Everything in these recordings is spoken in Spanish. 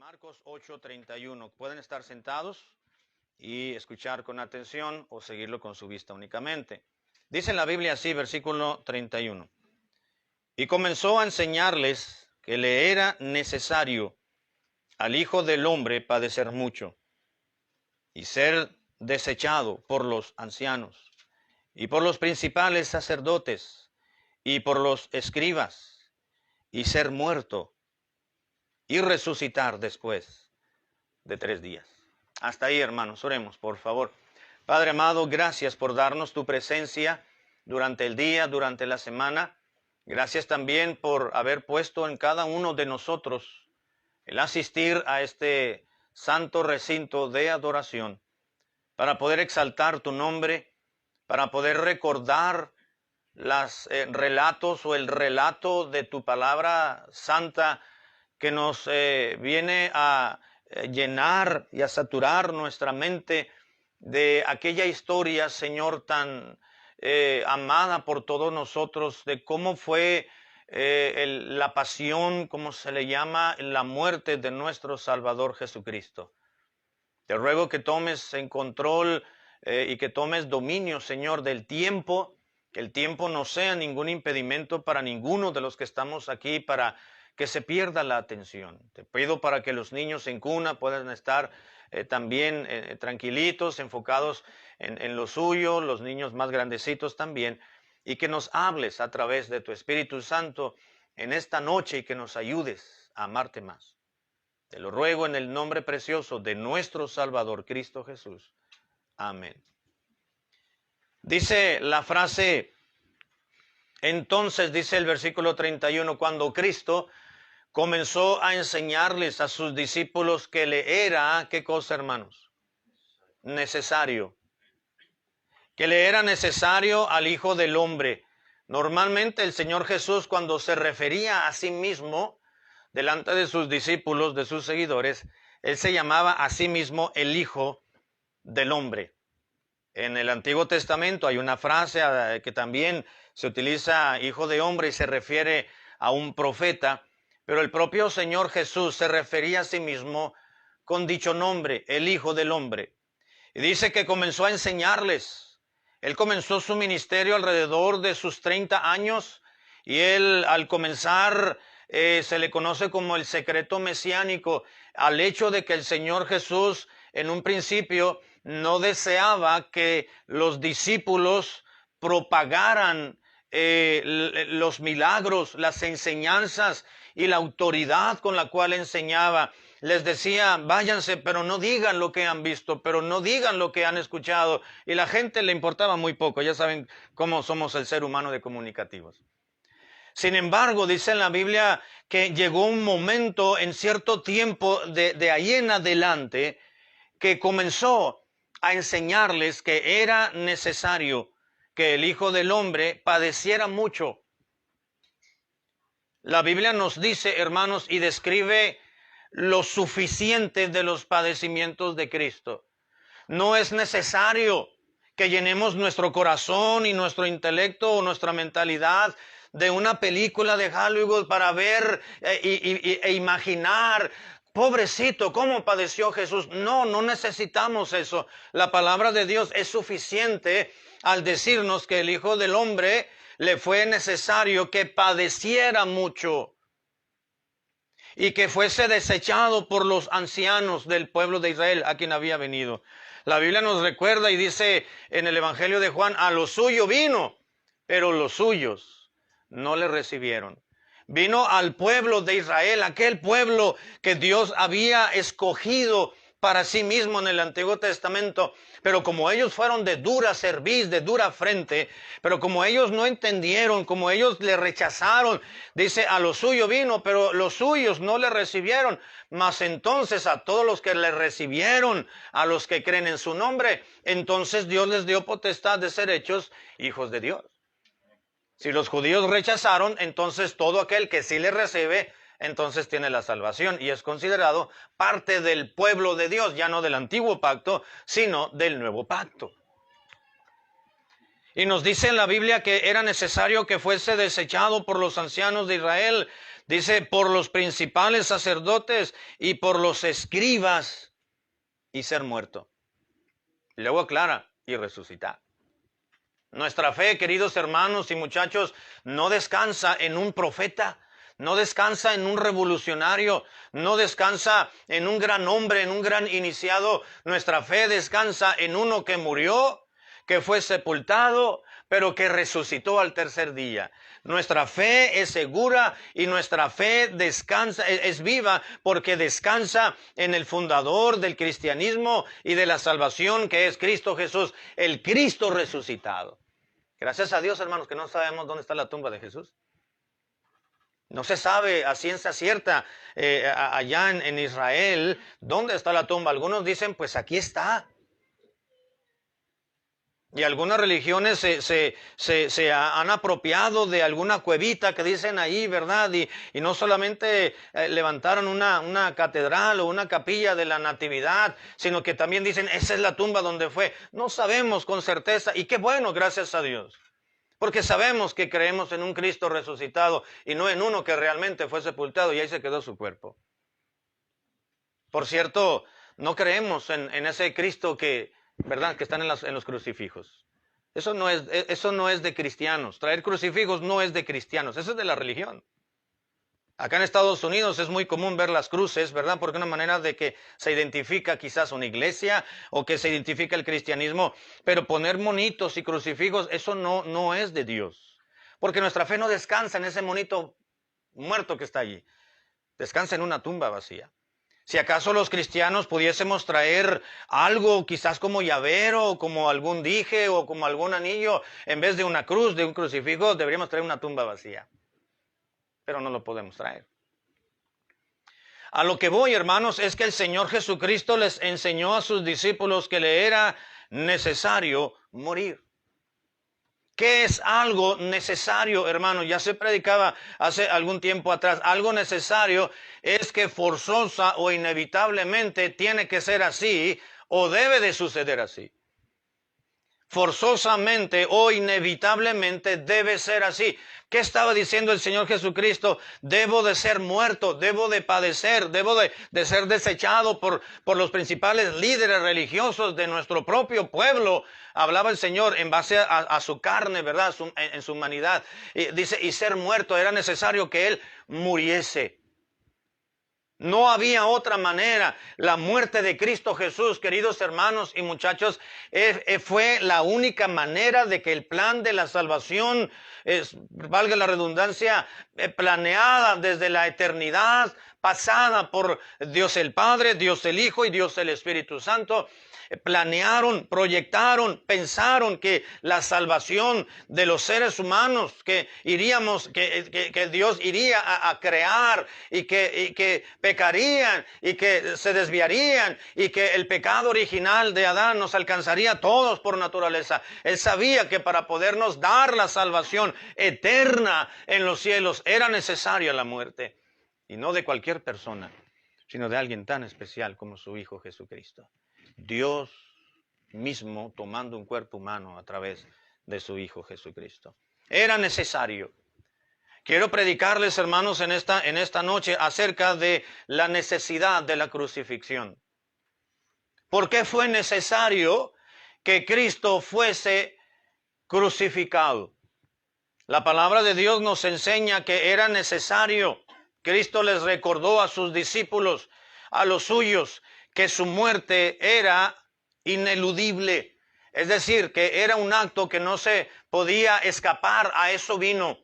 Marcos 8:31. Pueden estar sentados y escuchar con atención o seguirlo con su vista únicamente. Dice en la Biblia así, versículo 31. Y comenzó a enseñarles que le era necesario al Hijo del Hombre padecer mucho y ser desechado por los ancianos y por los principales sacerdotes y por los escribas y ser muerto y resucitar después de 3 días. Hasta ahí, hermanos, oremos, por favor. Padre amado, gracias por darnos tu presencia durante el día, durante la semana. Gracias también por haber puesto en cada uno de nosotros el asistir a este santo recinto de adoración para poder exaltar tu nombre, para poder recordar los relatos o el relato de tu palabra santa que nos viene a llenar y a saturar nuestra mente de aquella historia, Señor, tan amada por todos nosotros, de cómo fue la pasión, como se le llama, la muerte de nuestro Salvador Jesucristo. Te ruego que tomes en control y que tomes dominio, Señor, del tiempo, que el tiempo no sea ningún impedimento para ninguno de los que estamos aquí, para que se pierda la atención. Te pido para que los niños en cuna puedan estar también tranquilitos, enfocados en lo suyo, los niños más grandecitos también, y que nos hables a través de tu Espíritu Santo en esta noche y que nos ayudes a amarte más. Te lo ruego en el nombre precioso de nuestro Salvador Cristo Jesús. Amén. Dice la frase, entonces, dice el versículo 31, cuando Cristo comenzó a enseñarles a sus discípulos que le era, ¿qué cosa, hermanos? Necesario. Que le era necesario al Hijo del Hombre. Normalmente el Señor Jesús, cuando se refería a sí mismo delante de sus discípulos, de sus seguidores, Él se llamaba a sí mismo el Hijo del Hombre. En el Antiguo Testamento hay una frase que también se utiliza, Hijo de Hombre, y se refiere a un profeta, pero el propio Señor Jesús se refería a sí mismo con dicho nombre, el Hijo del Hombre. Y dice que comenzó a enseñarles. Él comenzó su ministerio alrededor de sus 30 años y él al comenzar se le conoce como el secreto mesiánico al hecho de que el Señor Jesús en un principio no deseaba que los discípulos propagaran los milagros, las enseñanzas y la autoridad con la cual enseñaba. Les decía, váyanse, pero no digan lo que han visto, pero no digan lo que han escuchado. Y la gente le importaba muy poco. Ya saben cómo somos el ser humano de comunicativos. Sin embargo, dice en la Biblia que llegó un momento en cierto tiempo de ahí en adelante que comenzó a enseñarles que era necesario que el Hijo del Hombre padeciera mucho. La Biblia nos dice, hermanos, y describe lo suficiente de los padecimientos de Cristo. No es necesario que llenemos nuestro corazón y nuestro intelecto o nuestra mentalidad de una película de Hollywood para ver e imaginar, pobrecito, cómo padeció Jesús. No, no necesitamos eso. La palabra de Dios es suficiente al decirnos que el Hijo del Hombre le fue necesario que padeciera mucho y que fuese desechado por los ancianos del pueblo de Israel a quien había venido. La Biblia nos recuerda y dice en el Evangelio de Juan, a lo suyo vino, pero los suyos no le recibieron. Vino al pueblo de Israel, aquel pueblo que Dios había escogido para sí mismo en el Antiguo Testamento, pero como ellos fueron de dura cerviz, de dura frente, pero como ellos no entendieron, como ellos le rechazaron, dice, a lo suyo vino, pero los suyos no le recibieron, mas entonces a todos los que le recibieron, a los que creen en su nombre, entonces Dios les dio potestad de ser hechos hijos de Dios. Si los judíos rechazaron, entonces todo aquel que sí le recibe, entonces tiene la salvación y es considerado parte del pueblo de Dios, ya no del antiguo pacto, sino del nuevo pacto. Y nos dice en la Biblia que era necesario que fuese desechado por los ancianos de Israel. Dice, por los principales sacerdotes y por los escribas y ser muerto. Y luego aclara, y resucitar. Nuestra fe, queridos hermanos y muchachos, no descansa en un profeta, no descansa en un revolucionario, no descansa en un gran hombre, en un gran iniciado. Nuestra fe descansa en uno que murió, que fue sepultado, pero que resucitó al tercer día. Nuestra fe es segura y nuestra fe descansa, es viva porque descansa en el fundador del cristianismo y de la salvación, que es Cristo Jesús, el Cristo resucitado. Gracias a Dios, hermanos, que no sabemos dónde está la tumba de Jesús. No se sabe a ciencia cierta allá en Israel dónde está la tumba. Algunos dicen, pues aquí está. Y algunas religiones se han apropiado de alguna cuevita que dicen ahí, ¿verdad? Y no solamente levantaron una catedral o una capilla de la Natividad, sino que también dicen, esa es la tumba donde fue. No sabemos con certeza, y qué bueno, gracias a Dios. Porque sabemos que creemos en un Cristo resucitado y no en uno que realmente fue sepultado y ahí se quedó su cuerpo. Por cierto, no creemos en ese Cristo que, ¿verdad?, que están en los crucifijos. Eso no es de cristianos. Traer crucifijos no es de cristianos, eso es de la religión. Acá en Estados Unidos es muy común ver las cruces, ¿verdad? Porque es una manera de que se identifica quizás una iglesia o que se identifica el cristianismo. Pero poner monitos y crucifijos, eso no es de Dios. Porque nuestra fe no descansa en ese monito muerto que está allí. Descansa en una tumba vacía. Si acaso los cristianos pudiésemos traer algo, quizás como llavero, como algún dije o como algún anillo, en vez de una cruz, de un crucifijo, deberíamos traer una tumba vacía. Pero no lo podemos traer. A lo que voy, hermanos, es que el Señor Jesucristo les enseñó a sus discípulos que le era necesario morir. ¿Qué es algo necesario, hermano? Ya se predicaba hace algún tiempo atrás. Algo necesario es que forzosa o inevitablemente tiene que ser así o debe de suceder así. Forzosamente o inevitablemente debe ser así. ¿Qué estaba diciendo el Señor Jesucristo? Debo de ser muerto, debo de padecer, debo de ser desechado por los principales líderes religiosos de nuestro propio pueblo. Hablaba el Señor en base a su carne, ¿verdad? En su humanidad. Y dice, y ser muerto, era necesario que Él muriese. No había otra manera. La muerte de Cristo Jesús, queridos hermanos y muchachos, fue la única manera de que el plan de la salvación, valga la redundancia, planeada desde la eternidad pasada por Dios el Padre, Dios el Hijo y Dios el Espíritu Santo, planearon, proyectaron, pensaron que la salvación de los seres humanos que Dios iría a crear y que pecarían y que se desviarían y que el pecado original de Adán nos alcanzaría a todos por naturaleza. Él sabía que para podernos dar la salvación eterna en los cielos era necesaria la muerte, y no de cualquier persona, sino de alguien tan especial como su Hijo Jesucristo. Dios mismo tomando un cuerpo humano a través de su Hijo Jesucristo. Era necesario. Quiero predicarles, hermanos, en esta noche acerca de la necesidad de la crucifixión. ¿Por qué fue necesario que Cristo fuese crucificado? La palabra de Dios nos enseña que era necesario. Cristo les recordó a sus discípulos, a los suyos, que su muerte era ineludible. Es decir, que era un acto que no se podía escapar, a eso vino.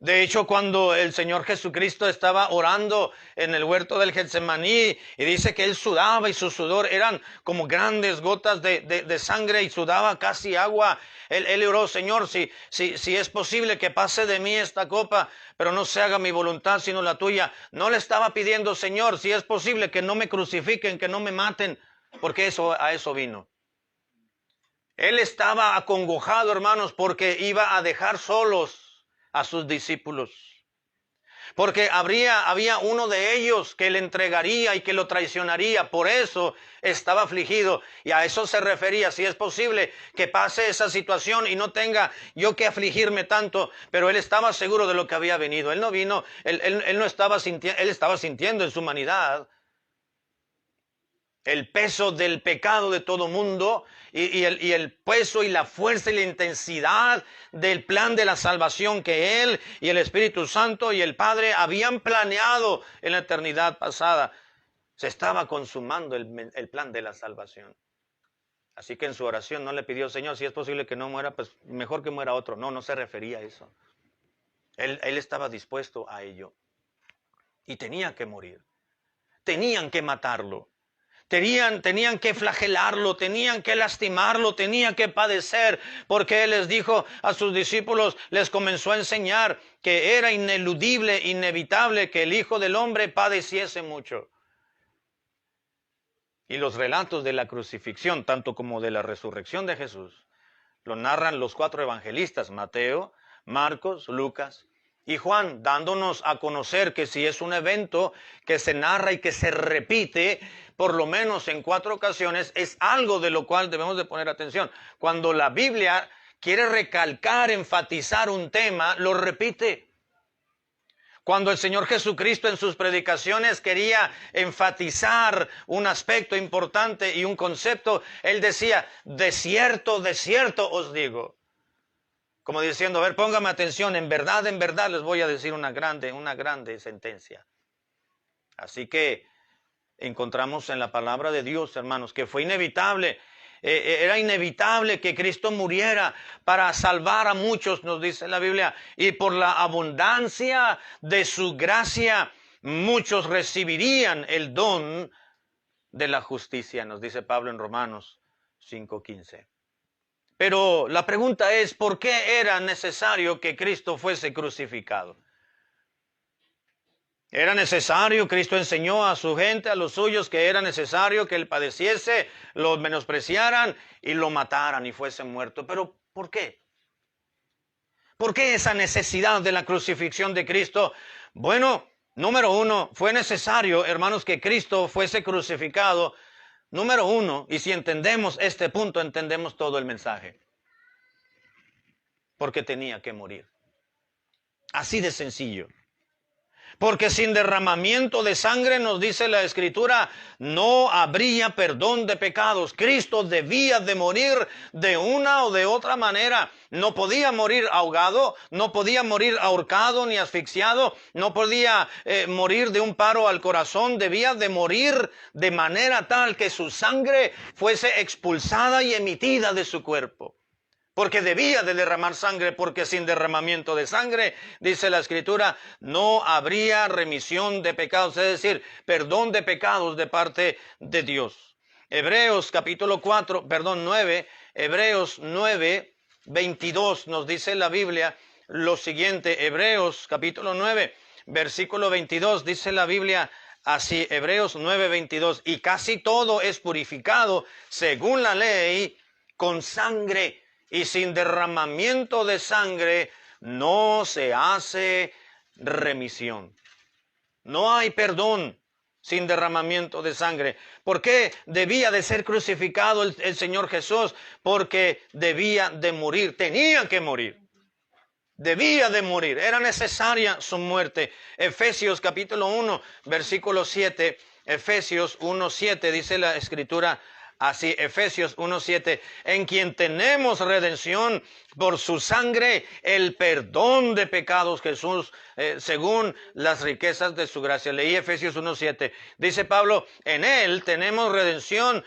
De hecho, cuando el Señor Jesucristo estaba orando en el huerto del Getsemaní, y dice que Él sudaba y su sudor eran como grandes gotas de sangre y sudaba casi agua. Él oró, Señor, si es posible que pase de mí esta copa, pero no se haga mi voluntad sino la tuya. No le estaba pidiendo, Señor, si es posible que no me crucifiquen, que no me maten, porque a eso vino. Él estaba acongojado, hermanos, porque iba a dejar solos a sus discípulos. porque había uno de ellos que le entregaría y que lo traicionaría. Por eso estaba afligido, y a eso se refería. Si es posible que pase esa situación y no tenga yo que afligirme tanto, pero él estaba seguro de lo que había venido. Él no vino, él no estaba sintiendo, él estaba sintiendo en su humanidad el peso del pecado de todo mundo y el peso y la fuerza y la intensidad del plan de la salvación que Él y el Espíritu Santo y el Padre habían planeado en la eternidad pasada. Se estaba consumando el plan de la salvación. Así que en su oración no le pidió, Señor, si es posible que no muera, pues mejor que muera otro. No se refería a eso. Él estaba dispuesto a ello. Y tenía que morir. Tenían que matarlo. Tenían que flagelarlo, tenían que lastimarlo, tenían que padecer, porque Él les dijo a sus discípulos, les comenzó a enseñar que era ineludible, inevitable que el Hijo del Hombre padeciese mucho. Y los relatos de la crucifixión, tanto como de la resurrección de Jesús, lo narran los 4 evangelistas, Mateo, Marcos, Lucas y Juan, dándonos a conocer que si es un evento que se narra y que se repite por lo menos en 4 ocasiones, es algo de lo cual debemos de poner atención. Cuando la Biblia quiere recalcar, enfatizar un tema, lo repite. Cuando el Señor Jesucristo en sus predicaciones quería enfatizar un aspecto importante y un concepto, Él decía, de cierto os digo. Como diciendo, a ver, póngame atención, en verdad les voy a decir una grande sentencia. Así que encontramos en la palabra de Dios, hermanos, que fue inevitable. Era inevitable que Cristo muriera para salvar a muchos, nos dice la Biblia. Y por la abundancia de su gracia, muchos recibirían el don de la justicia, nos dice Pablo en Romanos 5:15. Pero la pregunta es, ¿por qué era necesario que Cristo fuese crucificado? Era necesario, Cristo enseñó a su gente, a los suyos, que era necesario que Él padeciese, lo menospreciaran y lo mataran y fuese muerto. Pero, ¿por qué? ¿Por qué esa necesidad de la crucifixión de Cristo? Bueno, número 1, fue necesario, hermanos, que Cristo fuese crucificado. Número 1, y si entendemos este punto, entendemos todo el mensaje. Porque tenía que morir. Así de sencillo. Porque sin derramamiento de sangre, nos dice la Escritura, no habría perdón de pecados. Cristo debía de morir de una o de otra manera. No podía morir ahogado, no podía morir ahorcado ni asfixiado, no podía morir de un paro al corazón. Debía de morir de manera tal que su sangre fuese expulsada y emitida de su cuerpo. Porque debía de derramar sangre, porque sin derramamiento de sangre, dice la Escritura, no habría remisión de pecados, es decir, perdón de pecados de parte de Dios. Hebreos 9, Hebreos 9, 22 nos dice la Biblia lo siguiente. Hebreos capítulo 9, versículo 22 dice la Biblia así, Hebreos 9, 22, y casi todo es purificado según la ley con sangre. Y sin derramamiento de sangre no se hace remisión. No hay perdón sin derramamiento de sangre. ¿Por qué debía de ser crucificado el Señor Jesús? Porque debía de morir, tenía que morir. Debía de morir, era necesaria su muerte. Efesios capítulo 1, versículo 7, Efesios 1, 7 dice la Escritura así, Efesios 1:7, en quien tenemos redención por su sangre, el perdón de pecados, Jesús, según las riquezas de su gracia. Leí Efesios 1:7. Dice Pablo, en él tenemos redención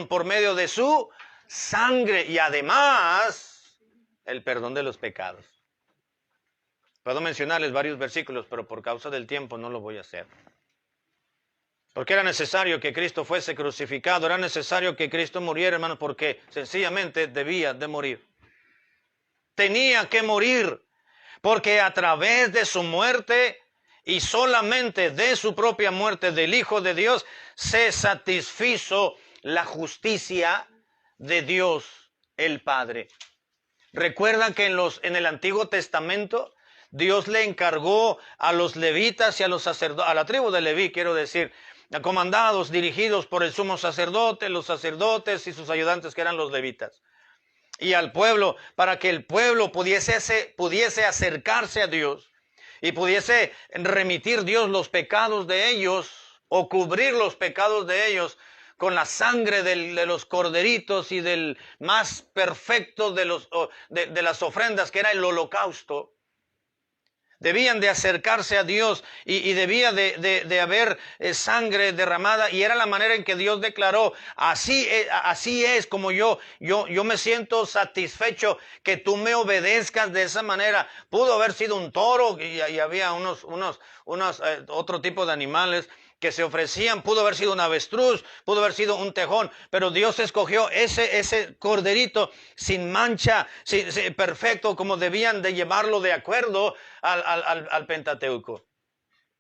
por medio de su sangre y además el perdón de los pecados. Puedo mencionarles varios versículos, pero por causa del tiempo no lo voy a hacer. Porque era necesario que Cristo fuese crucificado, era necesario que Cristo muriera, hermano, porque sencillamente debía de morir. Tenía que morir, porque a través de su muerte y solamente de su propia muerte del Hijo de Dios, se satisfizo la justicia de Dios el Padre. ¿Recuerdan que en el Antiguo Testamento Dios le encargó a los levitas y a los sacerdotes, a la tribu de Leví, quiero decir, comandados, dirigidos por el sumo sacerdote, los sacerdotes y sus ayudantes que eran los levitas. Y al pueblo, para que el pueblo pudiese acercarse a Dios y pudiese remitir Dios los pecados de ellos o cubrir los pecados de ellos con la sangre de los corderitos y del más perfecto de las ofrendas, que era el holocausto. Debían de acercarse a Dios y debía de haber sangre derramada, y era la manera en que Dios declaró: así es como yo me siento satisfecho que tú me obedezcas de esa manera. Pudo haber sido un toro y había otro tipo de animales que se ofrecían, pudo haber sido un avestruz, pudo haber sido un tejón, pero Dios escogió ese corderito sin mancha, perfecto, como debían de llevarlo de acuerdo al Pentateuco,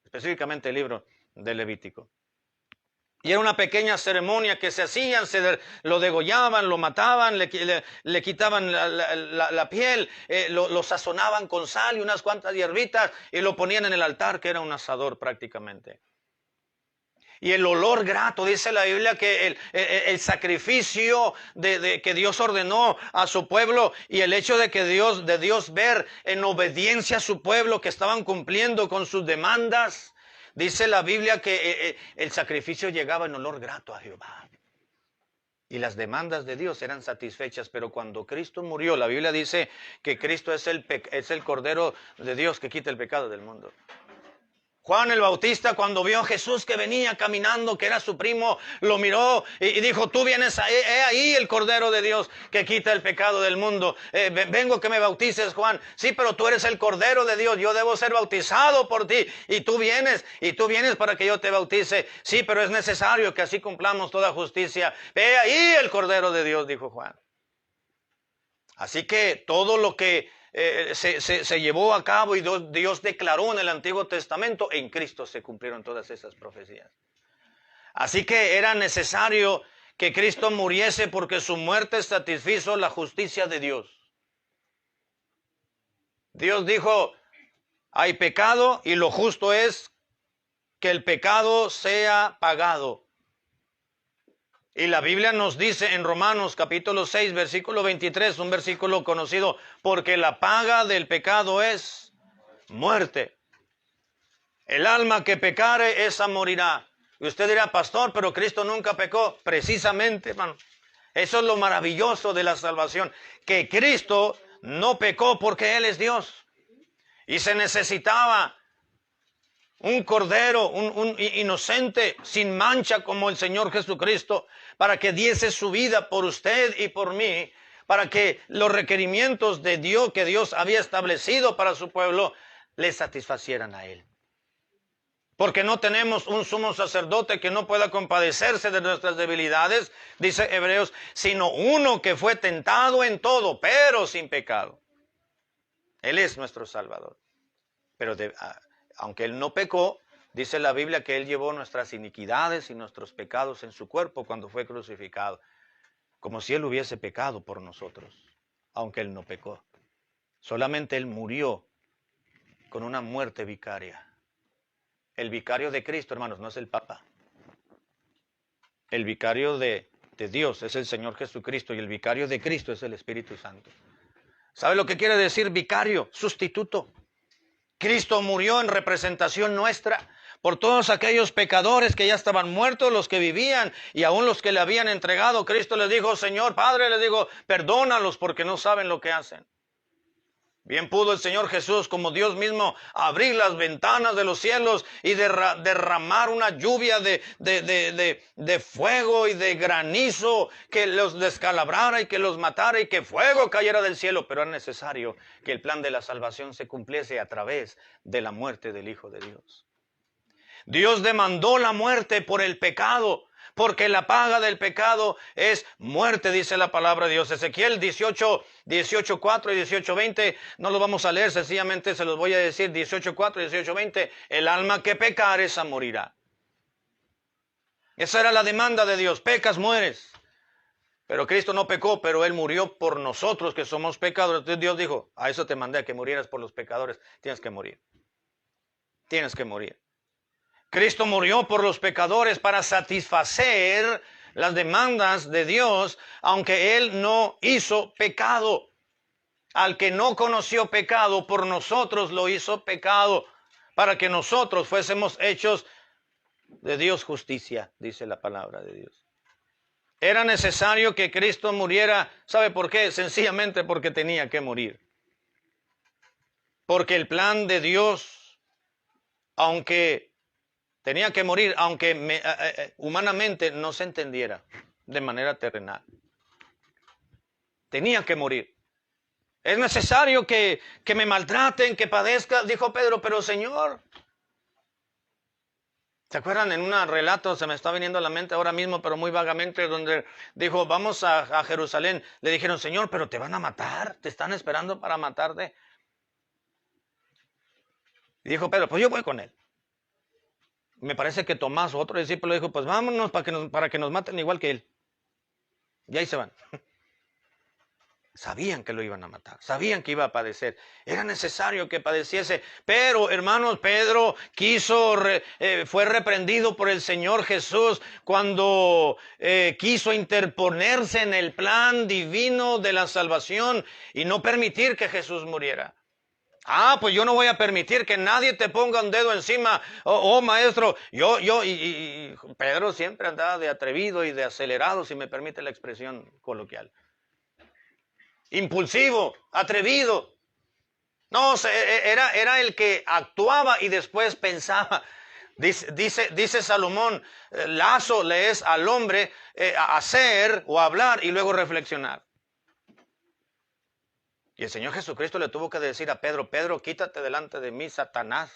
específicamente el libro de Levítico. Y era una pequeña ceremonia que se hacían, lo degollaban, lo mataban, le quitaban la piel, lo sazonaban con sal y unas cuantas hierbitas y lo ponían en el altar, que era un asador prácticamente. Y el olor grato, dice la Biblia, que el sacrificio que Dios ordenó a su pueblo, y el hecho de Dios ver en obediencia a su pueblo que estaban cumpliendo con sus demandas, dice la Biblia que el sacrificio llegaba en olor grato a Jehová. Y las demandas de Dios eran satisfechas. Pero cuando Cristo murió, la Biblia dice que Cristo es el Cordero de Dios que quita el pecado del mundo. Juan el Bautista, cuando vio a Jesús que venía caminando, que era su primo, lo miró y dijo: tú vienes ahí el Cordero de Dios que quita el pecado del mundo. Vengo que me bautices, Juan. Sí, pero tú eres el Cordero de Dios, yo debo ser bautizado por ti, y tú vienes para que yo te bautice. Sí, pero es necesario que así cumplamos toda justicia. Ve ahí el Cordero de Dios, dijo Juan. Así que todo lo que se llevó a cabo y Dios declaró en el Antiguo Testamento, en Cristo se cumplieron todas esas profecías. Así que era necesario que Cristo muriese, porque su muerte satisfizo la justicia de Dios. Dios dijo: hay pecado y lo justo es que el pecado sea pagado. Y la Biblia nos dice en Romanos capítulo 6, versículo 23, un versículo conocido: porque la paga del pecado es muerte. El alma que pecare, esa morirá. Y usted dirá: pastor, pero Cristo nunca pecó. Precisamente, hermano. Eso es lo maravilloso de la salvación, que Cristo no pecó porque Él es Dios. Y se necesitaba un cordero, un inocente, sin mancha como el Señor Jesucristo, para que diese su vida por usted y por mí, para que los requerimientos de Dios que Dios había establecido para su pueblo le satisfacieran a Él. Porque no tenemos un sumo sacerdote que no pueda compadecerse de nuestras debilidades, dice Hebreos, sino uno que fue tentado en todo, pero sin pecado. Él es nuestro Salvador. Pero aunque Él no pecó, dice la Biblia que Él llevó nuestras iniquidades y nuestros pecados en su cuerpo cuando fue crucificado, como si Él hubiese pecado por nosotros, aunque Él no pecó. Solamente Él murió con una muerte vicaria. El vicario de Cristo, hermanos, no es el Papa. El vicario de Dios es el Señor Jesucristo, y el vicario de Cristo es el Espíritu Santo. ¿Sabe lo que quiere decir vicario? Sustituto. Cristo murió en representación nuestra por todos aquellos pecadores que ya estaban muertos, los que vivían y aún los que le habían entregado. Cristo les dijo: Señor Padre, les digo, perdónalos porque no saben lo que hacen. Bien pudo el Señor Jesús, como Dios mismo, abrir las ventanas de los cielos y derramar una lluvia de fuego y de granizo que los descalabrara y que los matara y que fuego cayera del cielo. Pero era necesario que el plan de la salvación se cumpliese a través de la muerte del Hijo de Dios. Dios demandó la muerte por el pecado, porque la paga del pecado es muerte, dice la palabra de Dios. Ezequiel 18:4 y 18:20, no lo vamos a leer, sencillamente se los voy a decir. 18:4 y 18:20, el alma que pecare, esa morirá. Esa era la demanda de Dios: pecas, mueres. Pero Cristo no pecó, pero Él murió por nosotros que somos pecadores. Entonces Dios dijo, a eso te mandé, a que murieras por los pecadores. Tienes que morir. Tienes que morir. Cristo murió por los pecadores para satisfacer las demandas de Dios, aunque Él no hizo pecado. Al que no conoció pecado, por nosotros lo hizo pecado, para que nosotros fuésemos hechos de Dios justicia, dice la palabra de Dios. Era necesario que Cristo muriera. ¿Sabe por qué? Sencillamente porque tenía que morir. Porque el plan de Dios, aunque tenía que morir, aunque humanamente no se entendiera de manera terrenal, tenía que morir. Es necesario que me maltraten, que padezca, dijo Pedro, pero Señor, ¿se acuerdan en un relato, se me está viniendo a la mente ahora mismo, pero muy vagamente, donde dijo, vamos a Jerusalén? Le dijeron, Señor, pero te van a matar, te están esperando para matarte. Y dijo Pedro, pues yo voy con él. Me parece que Tomás, otro discípulo, dijo, pues vámonos para que nos maten igual que él. Y ahí se van. Sabían que lo iban a matar, sabían que iba a padecer. Era necesario que padeciese. Pero, hermanos, Pedro fue reprendido por el Señor Jesús cuando quiso interponerse en el plan divino de la salvación y no permitir que Jesús muriera. Pues yo no voy a permitir que nadie te ponga un dedo encima. Maestro, y Pedro siempre andaba de atrevido y de acelerado, si me permite la expresión coloquial. Impulsivo, atrevido. No, era el que actuaba y después pensaba. Dice Salomón, lazo le es al hombre hacer o hablar y luego reflexionar. Y el Señor Jesucristo le tuvo que decir a Pedro, Pedro, quítate delante de mí, Satanás.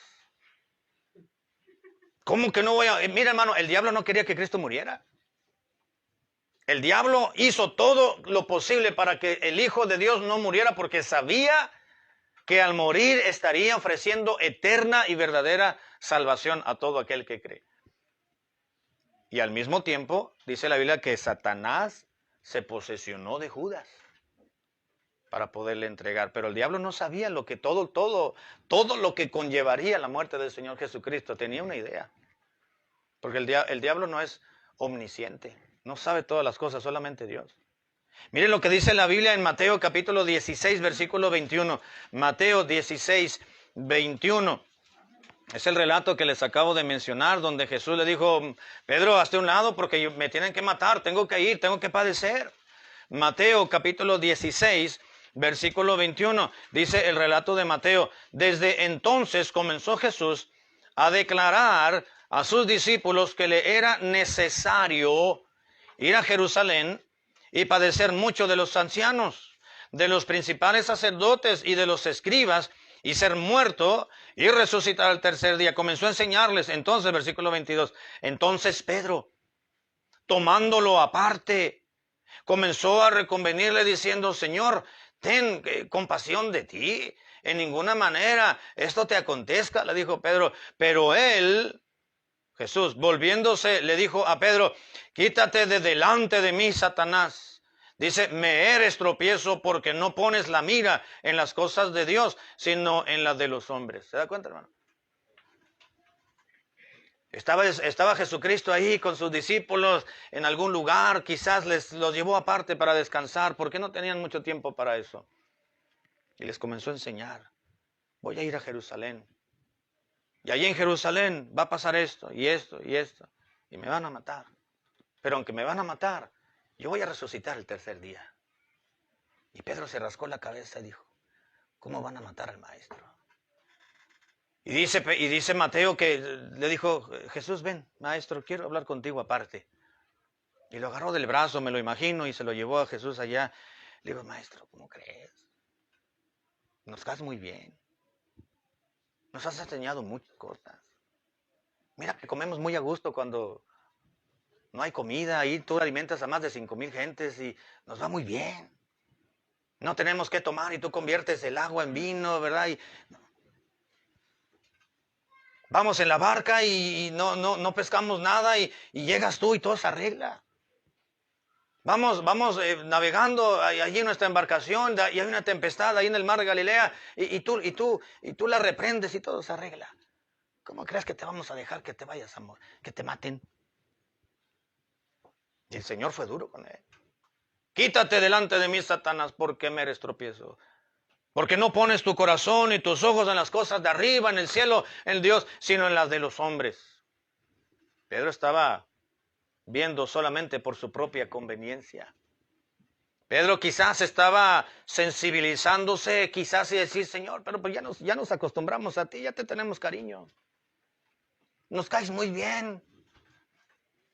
¿Cómo que no voy a...? Mira, hermano, el diablo no quería que Cristo muriera. El diablo hizo todo lo posible para que el Hijo de Dios no muriera, porque sabía que al morir estaría ofreciendo eterna y verdadera salvación a todo aquel que cree. Y al mismo tiempo, dice la Biblia que Satanás se posesionó de Judas para poderle entregar. Pero el diablo no sabía todo lo que conllevaría la muerte del Señor Jesucristo. Tenía una idea. Porque el diablo no es omnisciente. No sabe todas las cosas, solamente Dios. Miren lo que dice la Biblia en Mateo capítulo 16, versículo 21. Mateo 16, 21. Es el relato que les acabo de mencionar, donde Jesús le dijo, Pedro, hazte a un lado porque me tienen que matar, tengo que ir, tengo que padecer. Mateo capítulo 16, versículo 21. Dice el relato de Mateo, desde entonces comenzó Jesús a declarar a sus discípulos que le era necesario ir a Jerusalén y padecer mucho de los ancianos, de los principales sacerdotes y de los escribas, y ser muerto y resucitar al tercer día. Comenzó a enseñarles. Entonces, versículo 22, entonces Pedro, tomándolo aparte, comenzó a reconvenirle diciendo, Señor, ten compasión de ti, en ninguna manera esto te acontezca, le dijo Pedro. Pero él, Jesús, volviéndose, le dijo a Pedro, quítate de delante de mí, Satanás. Dice, me eres tropiezo porque no pones la mira en las cosas de Dios, sino en las de los hombres. ¿Se da cuenta, hermano? Estaba Jesucristo ahí con sus discípulos en algún lugar, quizás los llevó aparte para descansar, porque no tenían mucho tiempo para eso. Y les comenzó a enseñar, voy a ir a Jerusalén. Y allí en Jerusalén va a pasar esto, y esto, y esto. Y me van a matar. Pero aunque me van a matar, yo voy a resucitar el tercer día. Y Pedro se rascó la cabeza y dijo, ¿cómo van a matar al maestro? Y dice Mateo que le dijo, Jesús, ven, maestro, quiero hablar contigo aparte. Y lo agarró del brazo, me lo imagino, y se lo llevó a Jesús allá. Le digo, maestro, ¿cómo crees? Nos caes muy bien. Nos has enseñado muchas cosas. Mira que comemos muy a gusto cuando no hay comida. Ahí tú alimentas a más de 5,000 gentes y nos va muy bien. No tenemos que tomar y tú conviertes el agua en vino, ¿verdad? Vamos en la barca y no pescamos nada y llegas tú y todo se arregla. Vamos navegando allí en nuestra embarcación y hay una tempestad ahí en el mar de Galilea y tú la reprendes y todo se arregla. ¿Cómo crees que te vamos a dejar que te vayas, amor? Que te maten. Y el Señor fue duro con él. Quítate delante de mí, Satanás, porque me eres tropiezo. Porque no pones tu corazón y tus ojos en las cosas de arriba, en el cielo, en Dios, sino en las de los hombres. Pedro estaba viendo solamente por su propia conveniencia. Pedro quizás estaba sensibilizándose, quizás y decir, Señor, pero pues ya nos acostumbramos a ti, ya te tenemos cariño. Nos caes muy bien.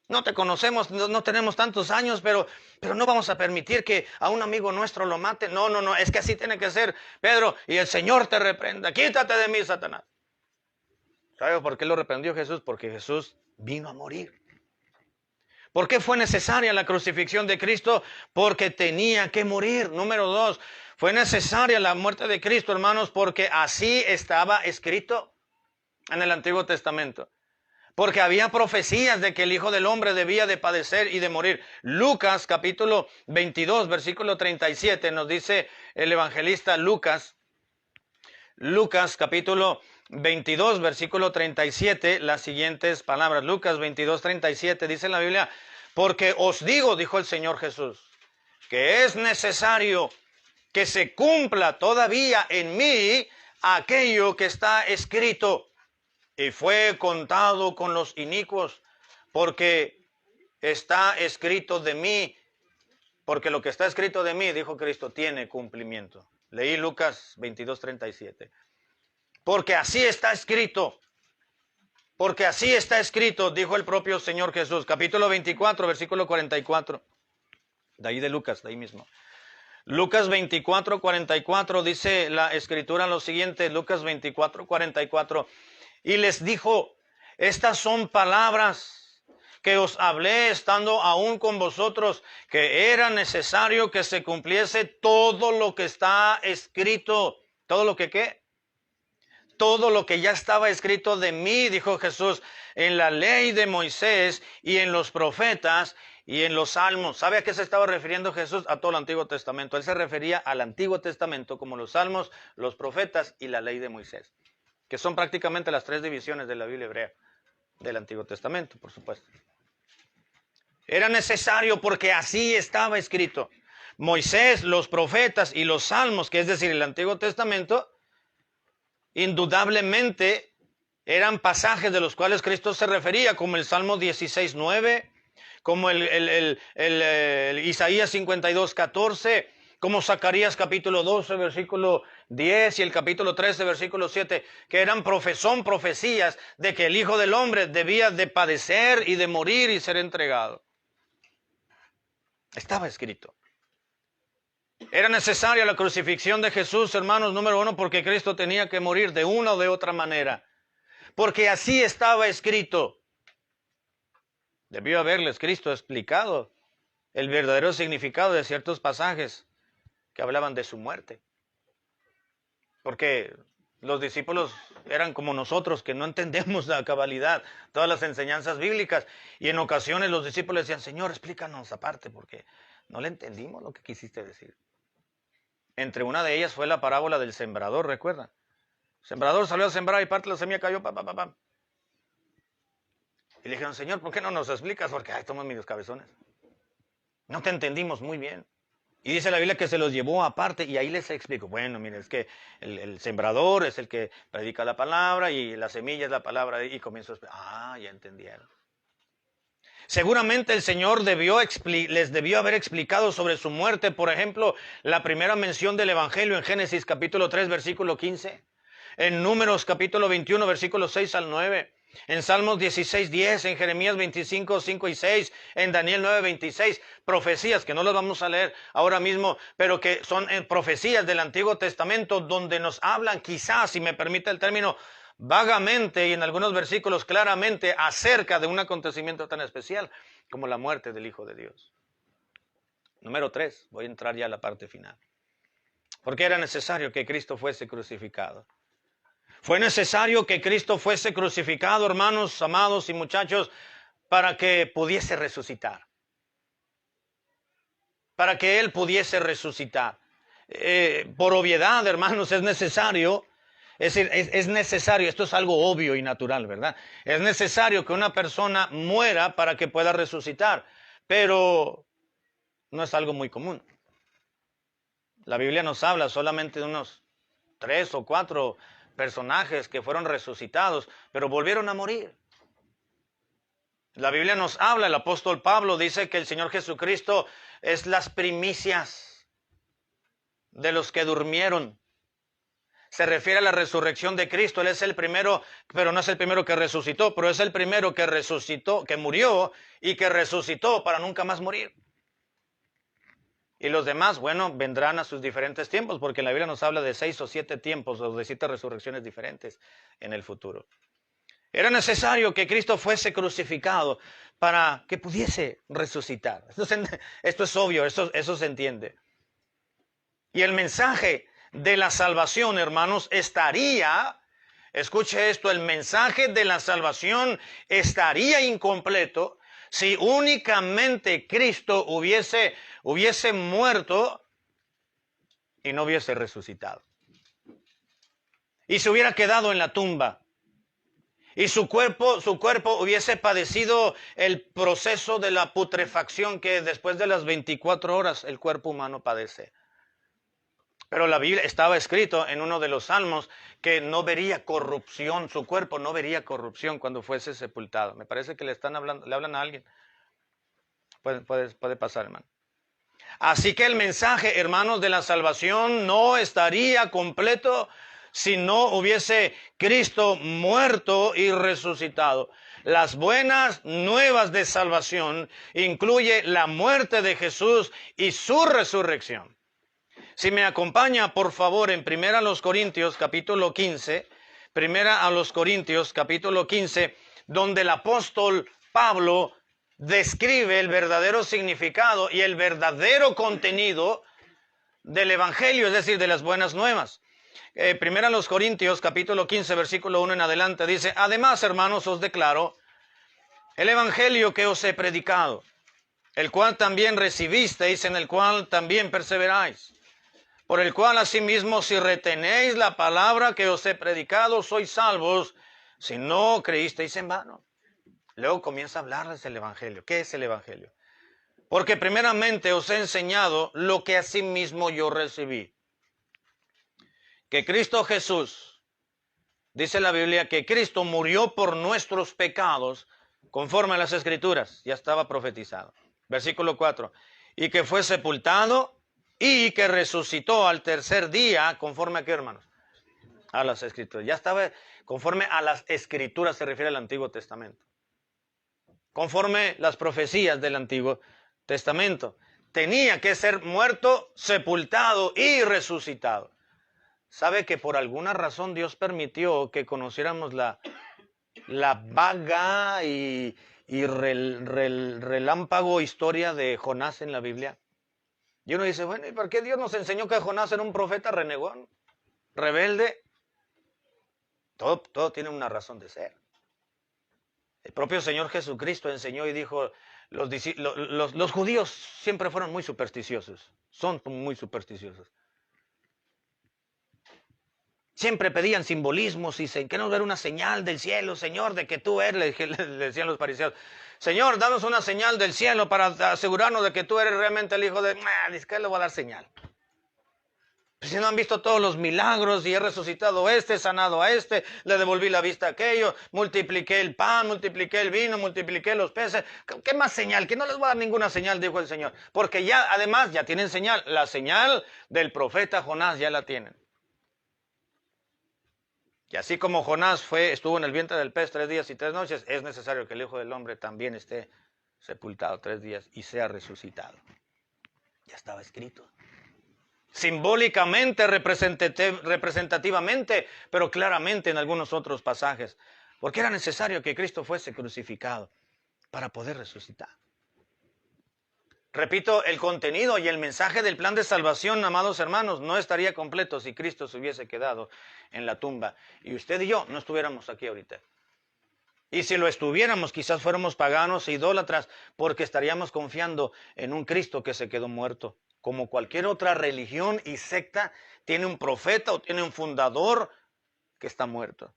No te conocemos, no tenemos tantos años, pero no vamos a permitir que a un amigo nuestro lo mate. No, es que así tiene que ser, Pedro, y el Señor te reprenda. Quítate de mí, Satanás. ¿Sabe por qué lo reprendió Jesús? Porque Jesús vino a morir. ¿Por qué fue necesaria la crucifixión de Cristo? Porque tenía que morir. Número 2, fue necesaria la muerte de Cristo, hermanos, porque así estaba escrito en el Antiguo Testamento. Porque había profecías de que el Hijo del Hombre debía de padecer y de morir. Lucas capítulo 22, versículo 37, nos dice el evangelista Lucas. Lucas capítulo 22, versículo 37, las siguientes palabras. Lucas 22, 37, dice en la Biblia, porque os digo, dijo el Señor Jesús, que es necesario que se cumpla todavía en mí aquello que está escrito. Y fue contado con los inicuos, porque está escrito de mí, porque lo que está escrito de mí, dijo Cristo, tiene cumplimiento. Leí Lucas 22:37. Porque así está escrito, dijo el propio Señor Jesús. Capítulo 24, versículo 44. De ahí de Lucas, de ahí mismo. Lucas 24, 44 dice la Escritura lo siguiente, Lucas 24, 44. Y les dijo, estas son palabras que os hablé estando aún con vosotros, que era necesario que se cumpliese todo lo que está escrito. ¿Todo lo que qué? Todo lo que ya estaba escrito de mí, dijo Jesús, en la ley de Moisés y en los profetas y en los salmos. ¿Sabe a qué se estaba refiriendo Jesús? A todo el Antiguo Testamento. Él se refería al Antiguo Testamento como los salmos, los profetas y la ley de Moisés, que son prácticamente las 3 divisiones de la Biblia hebrea, del Antiguo Testamento, por supuesto. Era necesario porque así estaba escrito. Moisés, los profetas y los salmos, que es decir, el Antiguo Testamento, indudablemente eran pasajes de los cuales Cristo se refería, como el Salmo 16:9, como el Isaías 52:14, como Zacarías capítulo 12, versículo 10 y el capítulo 13, versículo 7, que son profecías de que el Hijo del Hombre debía de padecer y de morir y ser entregado. Estaba escrito. Era necesaria la crucifixión de Jesús, hermanos, número 1, porque Cristo tenía que morir de una o de otra manera. Porque así estaba escrito. Debió haberles Cristo explicado el verdadero significado de ciertos pasajes que hablaban de su muerte. Porque los discípulos eran como nosotros, que no entendemos la cabalidad, todas las enseñanzas bíblicas. Y en ocasiones los discípulos decían, Señor, explícanos aparte, porque no le entendimos lo que quisiste decir. Entre una de ellas fue la parábola del sembrador, ¿recuerdan? El sembrador salió a sembrar y parte de la semilla cayó, Y le dijeron, Señor, ¿por qué no nos explicas? Porque, estamos medios cabezones. No te entendimos muy bien. Y dice la Biblia que se los llevó aparte y ahí les explicó. Bueno, mire, es que el sembrador es el que predica la palabra y la semilla es la palabra. Y comienzo a explicar. Ya entendieron. Seguramente el Señor les debió haber explicado sobre su muerte. Por ejemplo, la primera mención del Evangelio en Génesis capítulo 3, versículo 15. En Números capítulo 21, versículos 6 al 9. En Salmos 16, 10. En Jeremías 25, 5 y 6. En Daniel 9, 26. Profecías que no las vamos a leer ahora mismo, pero que son profecías del Antiguo Testamento donde nos hablan quizás, si me permite el término, vagamente y en algunos versículos claramente acerca de un acontecimiento tan especial como la muerte del Hijo de Dios. Número 3, voy a entrar ya a la parte final. Porque era necesario que Cristo fuese crucificado. Fue necesario que Cristo fuese crucificado, hermanos, amados y muchachos, para que pudiese resucitar. para que Él pudiese resucitar. Por obviedad, hermanos, es necesario, es decir, es necesario, esto es algo obvio y natural, ¿verdad? Es necesario que una persona muera para que pueda resucitar, pero no es algo muy común. La Biblia nos habla solamente de unos 3 o 4 personajes que fueron resucitados, pero volvieron a morir. La Biblia nos habla, el apóstol Pablo dice que el Señor Jesucristo es las primicias de los que durmieron. Se refiere a la resurrección de Cristo. Él es el primero, pero no es el primero que resucitó, pero es el primero que resucitó, que murió y que resucitó para nunca más morir. Y los demás, bueno, vendrán a sus diferentes tiempos, porque la Biblia nos habla de 6 o 7 tiempos o de 7 resurrecciones diferentes en el futuro. Era necesario que Cristo fuese crucificado para que pudiese resucitar. Esto es obvio, eso se entiende. Y el mensaje de la salvación, hermanos, estaría, escuche esto, el mensaje de la salvación estaría incompleto si únicamente Cristo hubiese muerto y no hubiese resucitado. Y se hubiera quedado en la tumba. Y su cuerpo hubiese padecido el proceso de la putrefacción que después de las 24 horas el cuerpo humano padece. Pero la Biblia estaba escrito en uno de los salmos que no vería corrupción, su cuerpo no vería corrupción cuando fuese sepultado. Me parece que le hablan a alguien. Puede pasar, hermano. Así que el mensaje, hermanos, de la salvación no estaría completo si no hubiese Cristo muerto y resucitado. Las buenas nuevas de salvación incluye la muerte de Jesús y su resurrección. Si me acompaña, por favor, en 1 Corintios capítulo 15, 1 Corintios capítulo 15, donde el apóstol Pablo describe el verdadero significado y el verdadero contenido del evangelio, es decir, de las buenas nuevas. 1 Corintios capítulo 15, versículo 1 en adelante dice: además, hermanos, os declaro el evangelio que os he predicado, el cual también recibisteis, en el cual también perseveráis, por el cual asimismo, si retenéis la palabra que os he predicado, sois salvos, si no creísteis en vano. Luego comienza a hablarles del evangelio. ¿Qué es el evangelio? Porque primeramente os he enseñado lo que asimismo yo recibí. Que Cristo Jesús, dice la Biblia, que Cristo murió por nuestros pecados, conforme a las Escrituras, ya estaba profetizado. Versículo 4. Y que fue sepultado y que resucitó al tercer día, conforme a qué, hermanos? A las Escrituras. Ya estaba, conforme a las Escrituras se refiere al Antiguo Testamento. Conforme las profecías del Antiguo Testamento. Tenía que ser muerto, sepultado y resucitado. ¿Sabe que por alguna razón Dios permitió que conociéramos la vaga y relámpago historia de Jonás en la Biblia? Y uno dice, bueno, ¿y por qué Dios nos enseñó que Jonás era un profeta renegón, rebelde? Todo tiene una razón de ser. El propio Señor Jesucristo enseñó y dijo, los judíos siempre fueron muy supersticiosos, son muy supersticiosos. Siempre pedían simbolismos y queremos ver una señal del cielo, Señor, de que tú eres, le decían los fariseos. Señor, danos una señal del cielo para asegurarnos de que tú eres realmente el Hijo de... Dice que le voy a dar señal. Pues si no han visto todos los milagros y he resucitado he sanado a le devolví la vista a aquello, multipliqué el pan, multipliqué el vino, multipliqué los peces. ¿Qué más señal? Que no les voy a dar ninguna señal, dijo el Señor. Porque ya, además, ya tienen señal. La señal del profeta Jonás ya la tienen. Y así como Jonás estuvo en el vientre del pez 3 días y 3 noches, es necesario que el Hijo del Hombre también esté sepultado 3 días y sea resucitado. Ya estaba escrito. Simbólicamente, representativamente, pero claramente en algunos otros pasajes. Porque era necesario que Cristo fuese crucificado para poder resucitar. Repito, el contenido y el mensaje del plan de salvación, amados hermanos, no estaría completo si Cristo se hubiese quedado en la tumba y usted y yo no estuviéramos aquí ahorita. Y si lo estuviéramos, quizás fuéramos paganos e idólatras, porque estaríamos confiando en un Cristo que se quedó muerto. Como cualquier otra religión y secta, tiene un profeta o tiene un fundador que está muerto.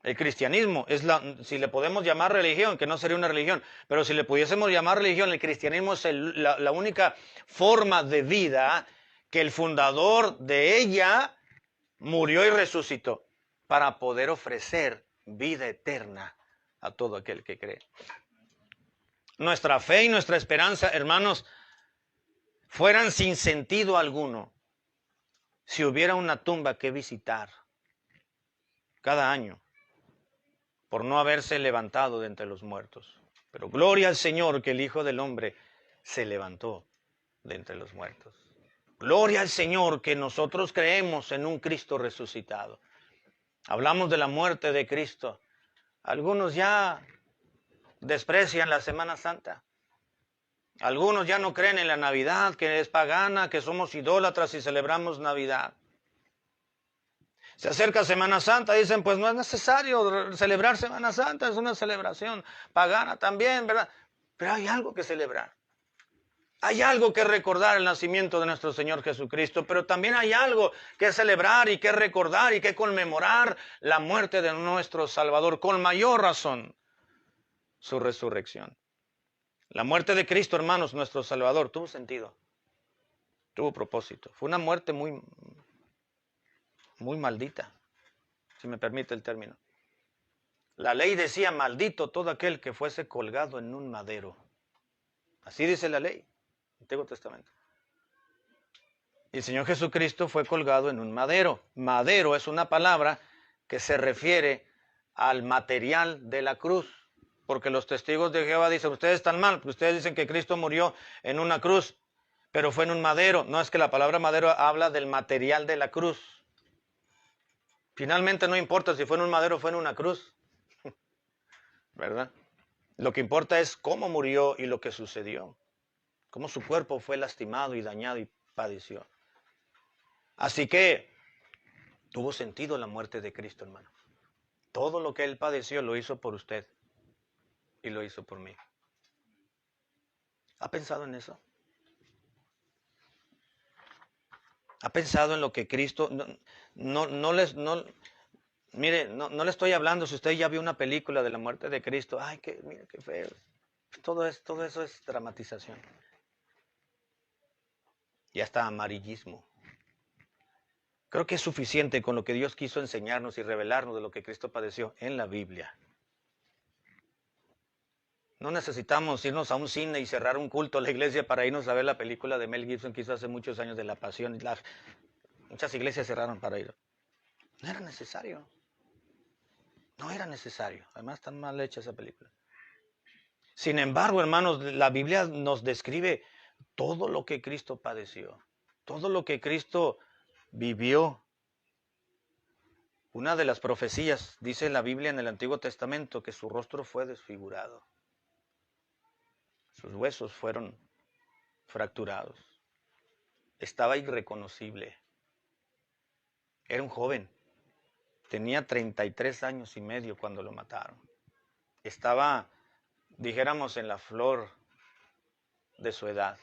El cristianismo es si le podemos llamar religión, que no sería una religión, pero si le pudiésemos llamar religión, el cristianismo es la única forma de vida que el fundador de ella murió y resucitó para poder ofrecer vida eterna a todo aquel que cree. Nuestra fe y nuestra esperanza, hermanos, fueran sin sentido alguno si hubiera una tumba que visitar cada año por no haberse levantado de entre los muertos. Pero gloria al Señor que el Hijo del Hombre se levantó de entre los muertos. Gloria al Señor que nosotros creemos en un Cristo resucitado. Hablamos de la muerte de Cristo. Algunos ya desprecian la Semana Santa. Algunos ya no creen en la Navidad, que es pagana, que somos idólatras y celebramos Navidad. Se acerca Semana Santa, dicen, pues no es necesario celebrar Semana Santa, es una celebración pagana también, ¿verdad? Pero hay algo que celebrar. Hay algo que recordar el nacimiento de nuestro Señor Jesucristo, pero también hay algo que celebrar y que recordar y que conmemorar la muerte de nuestro Salvador, con mayor razón, su resurrección. La muerte de Cristo, hermanos, nuestro Salvador, tuvo sentido, tuvo propósito. Fue una muerte muy maldita, si me permite el término. La ley decía, maldito todo aquel que fuese colgado en un madero. Así dice la ley, Antiguo Testamento. Y el Señor Jesucristo fue colgado en un madero. Madero es una palabra que se refiere al material de la cruz. Porque los testigos de Jehová dicen, ustedes están mal, porque ustedes dicen que Cristo murió en una cruz, pero fue en un madero. No, es que la palabra madero habla del material de la cruz. Finalmente no importa si fue en un madero o fue en una cruz, ¿verdad? Lo que importa es cómo murió y lo que sucedió. Cómo su cuerpo fue lastimado y dañado y padeció. Así que tuvo sentido la muerte de Cristo, hermano. Todo lo que Él padeció lo hizo por usted y lo hizo por mí. ¿Ha pensado en eso? ¿Ha pensado en lo que Cristo... Mire, no le estoy hablando, si usted ya vio una película de la muerte de Cristo, ay, mire qué feo. Todo eso es dramatización. Y hasta amarillismo. Creo que es suficiente con lo que Dios quiso enseñarnos y revelarnos de lo que Cristo padeció en la Biblia. No necesitamos irnos a un cine y cerrar un culto a la iglesia para irnos a ver la película de Mel Gibson que hizo hace muchos años de La Pasión. Muchas iglesias cerraron para ir. No era necesario. No era necesario. Además, está mal hecha esa película. Sin embargo, hermanos, la Biblia nos describe todo lo que Cristo padeció. Todo lo que Cristo vivió. Una de las profecías, dice la Biblia en el Antiguo Testamento, que su rostro fue desfigurado. Sus huesos fueron fracturados. Estaba irreconocible. Era un joven. Tenía 33 años y medio cuando lo mataron. Estaba, dijéramos, en la flor de su edad,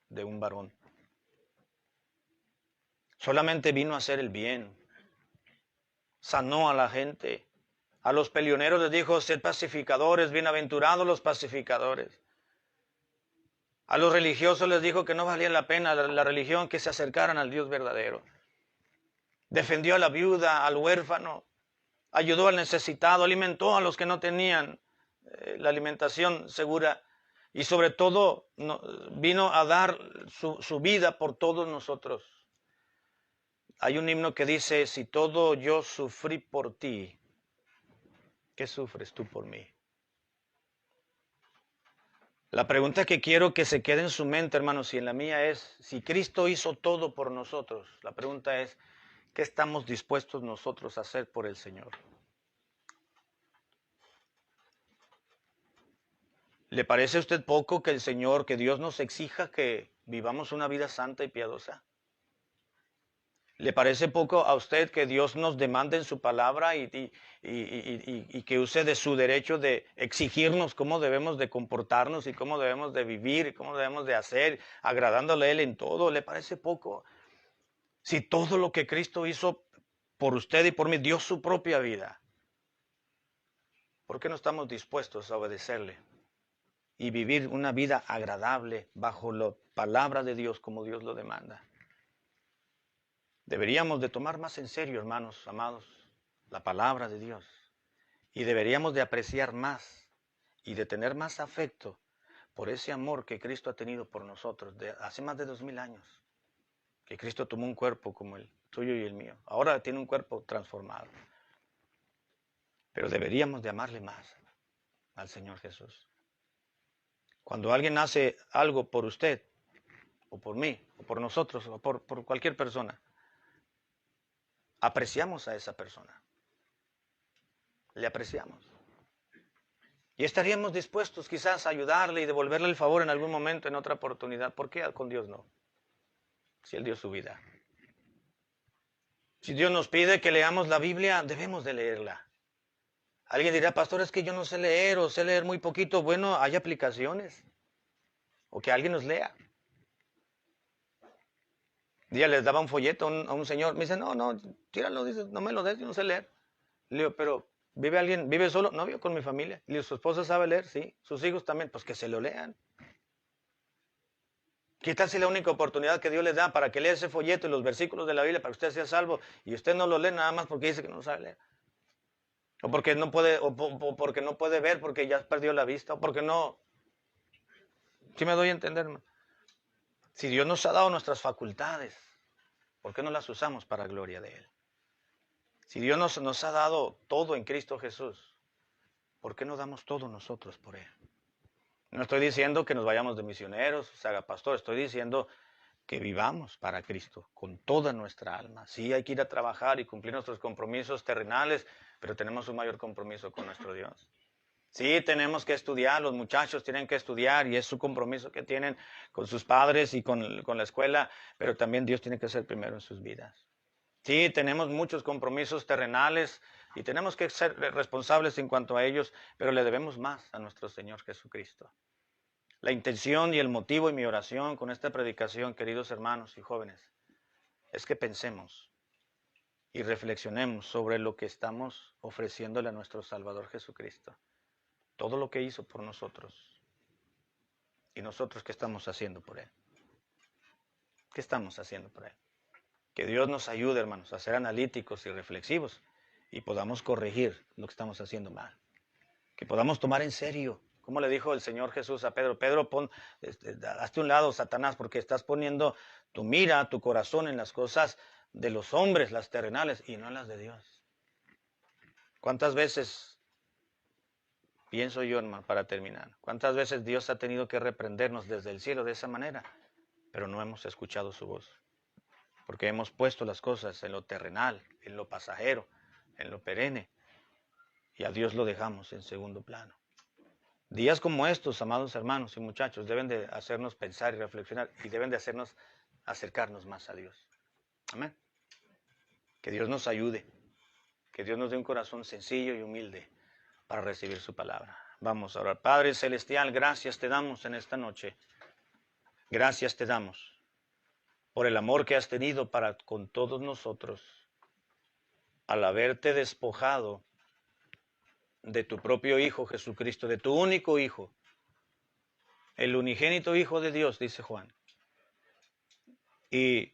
de un varón. Solamente vino a hacer el bien. Sanó a la gente. A los peleoneros les dijo, sed pacificadores, bienaventurados los pacificadores. A los religiosos les dijo que no valía la pena la religión, que se acercaran al Dios verdadero. Defendió a la viuda, al huérfano, ayudó al necesitado, alimentó a los que no tenían la alimentación segura y sobre todo vino a dar su vida por todos nosotros. Hay un himno que dice, si todo yo sufrí por ti, ¿qué sufres tú por mí? La pregunta que quiero que se quede en su mente, hermanos, y en la mía es, si Cristo hizo todo por nosotros, la pregunta es, ¿qué estamos dispuestos nosotros a hacer por el Señor? ¿Le parece a usted poco que el Señor, que Dios nos exija que vivamos una vida santa y piadosa? ¿Le parece poco a usted que Dios nos demande en su palabra y que use de su derecho de exigirnos cómo debemos de comportarnos y cómo debemos de vivir y cómo debemos de hacer, agradándole a Él en todo? ¿Le parece poco? Si todo lo que Cristo hizo por usted y por mí, dio su propia vida, ¿por qué no estamos dispuestos a obedecerle y vivir una vida agradable bajo la palabra de Dios como Dios lo demanda? Deberíamos de tomar más en serio, hermanos amados, la palabra de Dios. Y deberíamos de apreciar más y de tener más afecto por ese amor que Cristo ha tenido por nosotros de hace más de 2000 años. Que Cristo tomó un cuerpo como el tuyo y el mío. Ahora tiene un cuerpo transformado. Pero deberíamos de amarle más al Señor Jesús. Cuando alguien hace algo por usted, o por mí, o por nosotros, o por cualquier persona, apreciamos a esa persona. Le apreciamos. Y estaríamos dispuestos quizás a ayudarle y devolverle el favor en algún momento, en otra oportunidad. ¿Por qué con Dios no? Si Él dio su vida. Si Dios nos pide que leamos la Biblia, debemos de leerla. Alguien dirá, pastor, es que yo no sé leer o sé leer muy poquito. Bueno, hay aplicaciones. O que alguien nos lea. Un día les daba un folleto a un señor. Me dice, no, tíralo, dice, no me lo des, yo no sé leer. Le digo, pero ¿vive alguien, vive solo? No, vivo con mi familia. Le digo, ¿su esposa sabe leer? Sí. ¿Sus hijos también? Pues que se lo lean. ¿Qué tal si la única oportunidad que Dios le da para que lea ese folleto y los versículos de la Biblia para que usted sea salvo y usted no lo lee nada más porque dice que no sabe leer? O porque no puede, o porque no puede ver porque ya perdió la vista, o porque no. ¿Sí me doy a entender, hermano? Si Dios nos ha dado nuestras facultades, ¿por qué no las usamos para gloria de Él? Si Dios nos ha dado todo en Cristo Jesús, ¿por qué no damos todo nosotros por Él? No estoy diciendo que nos vayamos de misioneros, se haga pastor, estoy diciendo que vivamos para Cristo con toda nuestra alma. Sí, hay que ir a trabajar y cumplir nuestros compromisos terrenales, pero tenemos un mayor compromiso con nuestro Dios. Sí, tenemos que estudiar, los muchachos tienen que estudiar y es su compromiso que tienen con sus padres y con la escuela, pero también Dios tiene que ser primero en sus vidas. Sí, tenemos muchos compromisos terrenales y tenemos que ser responsables en cuanto a ellos, pero le debemos más a nuestro Señor Jesucristo. La intención y el motivo y mi oración con esta predicación, queridos hermanos y jóvenes, es que pensemos y reflexionemos sobre lo que estamos ofreciéndole a nuestro Salvador Jesucristo. Todo lo que hizo por nosotros. ¿Y nosotros qué estamos haciendo por Él? ¿Qué estamos haciendo por Él? Que Dios nos ayude, hermanos, a ser analíticos y reflexivos y podamos corregir lo que estamos haciendo mal. Que podamos tomar en serio, como le dijo el Señor Jesús a Pedro, Pedro, hazte un lado, Satanás, porque estás poniendo tu mira, tu corazón en las cosas de los hombres, las terrenales, y no en las de Dios. ¿Cuántas veces, pienso yo, hermano, para terminar, cuántas veces Dios ha tenido que reprendernos desde el cielo de esa manera, pero no hemos escuchado su voz? Porque hemos puesto las cosas en lo terrenal, en lo pasajero, en lo perenne, y a Dios lo dejamos en segundo plano. Días como estos, amados hermanos y muchachos, deben de hacernos pensar y reflexionar y deben de hacernos acercarnos más a Dios. Amén. Que Dios nos ayude, que Dios nos dé un corazón sencillo y humilde para recibir su palabra. Vamos a orar. Padre Celestial, gracias te damos en esta noche. Gracias te damos por el amor que has tenido para con todos nosotros al haberte despojado de tu propio Hijo Jesucristo, de tu único Hijo, el unigénito Hijo de Dios, dice Juan, y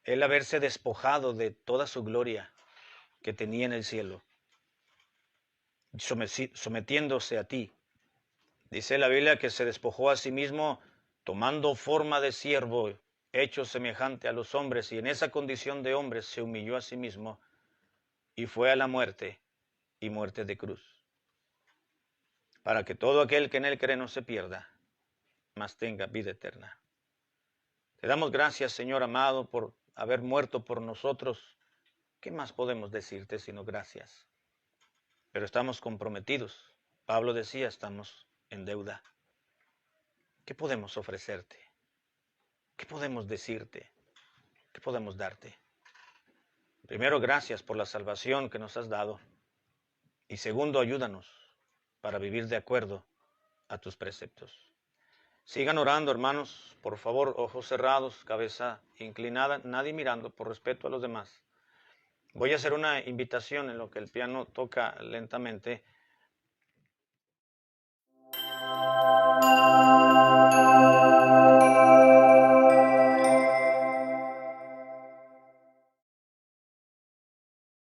él haberse despojado de toda su gloria que tenía en el cielo, sometiéndose a ti. Dice la Biblia que se despojó a sí mismo tomando forma de siervo, hecho semejante a los hombres, y en esa condición de hombre se humilló a sí mismo y fue a la muerte, y muerte de cruz, para que todo aquel que en él cree no se pierda, mas tenga vida eterna. Te damos gracias, Señor amado, por haber muerto por nosotros. ¿Qué más podemos decirte sino gracias? Pero estamos comprometidos. Pablo decía, estamos en deuda. ¿Qué podemos ofrecerte? ¿qué podemos decirte? ¿Qué podemos darte? Primero, gracias por la salvación que nos has dado. Y segundo, ayúdanos para vivir de acuerdo a tus preceptos. Sigan orando, hermanos, por favor, ojos cerrados, cabeza inclinada, nadie mirando, por respeto a los demás. Voy a hacer una invitación en lo que el piano toca lentamente.